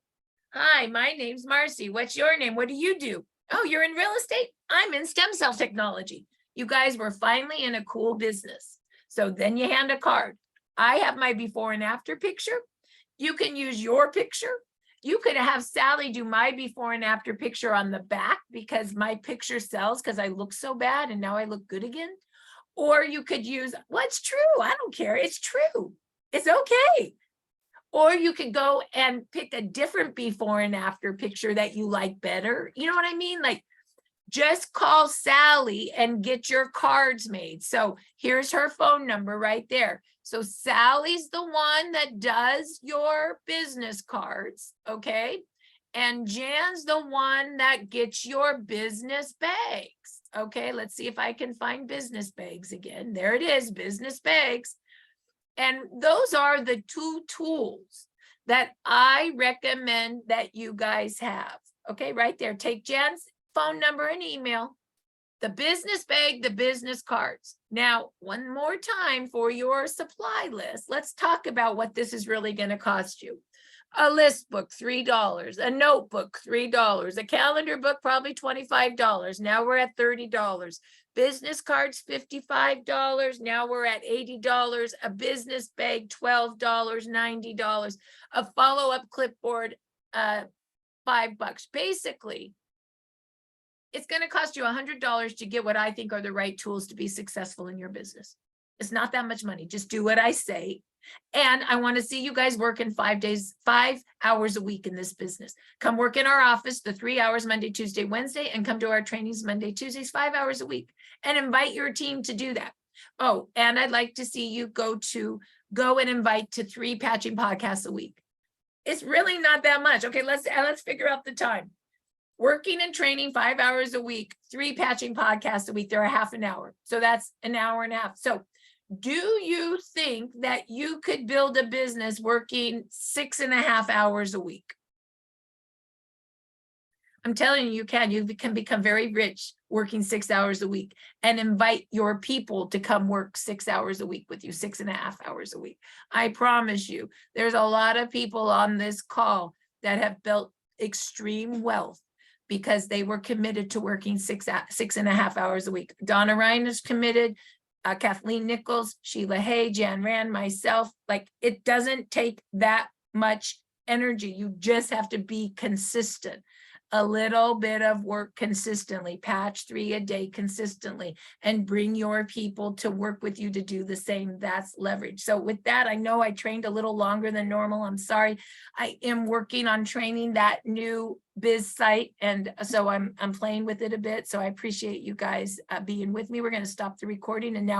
Hi, my name's Marci. What's your name? What do you do? Oh, you're in real estate? I'm in stem cell technology. You guys were finally in a cool business. So then you hand a card. I have my before and after picture. You can use your picture. You could have Sally do my before and after picture on the back, because my picture sells because I look so bad and now I look good again. Or you could use, what's true? I don't care. It's true. It's okay. Or you could go and pick a different before and after picture that you like better. You know what I mean? Like, just call Sally and get your cards made. So here's her phone number right there. So Sally's the one that does your business cards, okay? And Jan's the one that gets your business bags. Okay, let's see if I can find business bags again. There it is, business bags. And those are the two tools that I recommend that you guys have. Okay, right there. Take Jan's phone number and email, the business bag, the business cards. Now, one more time for your supply list, let's talk about what this is really going to cost you. A list book, $3, a notebook, $3, a calendar book, probably $25. Now we're at $30. Business cards, $55. Now we're at $80. A business bag, $12, $90. A follow-up clipboard, $5. Basically, it's going to cost you $100 to get what I think are the right tools to be successful in your business. It's not that much money. Just do what I say. And I want to see you guys working 5 hours a week in this business. Come work in our office, the 3 hours, Monday, Tuesday, Wednesday, and come to our trainings Monday, Tuesdays, 5 hours a week, and invite your team to do that. Oh, and I'd like to see you go and invite to 3 patching podcasts a week. It's really not that much. Okay, let's figure out the time. Working and training 5 hours a week, 3 patching podcasts a week, they're a half an hour. So that's an hour and a half. So do you think that you could build a business working 6.5 hours a week? I'm telling you, you can. You can become very rich working 6 hours a week, and invite your people to come work 6 hours a week with you, 6.5 hours a week. I promise you, there's a lot of people on this call that have built extreme wealth because they were committed to working 6.5 hours a week. Donna Ryan is committed. Kathleen Nichols, Sheila Hay, Jan Rand, myself. Like, it doesn't take that much energy. You just have to be consistent. A little bit of work consistently, patch 3 a day consistently, and bring your people to work with you to do the same. That's leverage. So with that, I know I trained a little longer than normal. I'm sorry. I am working on training that new biz site, and so I'm playing with it a bit. So I appreciate you guys being with me. We're going to stop the recording, and now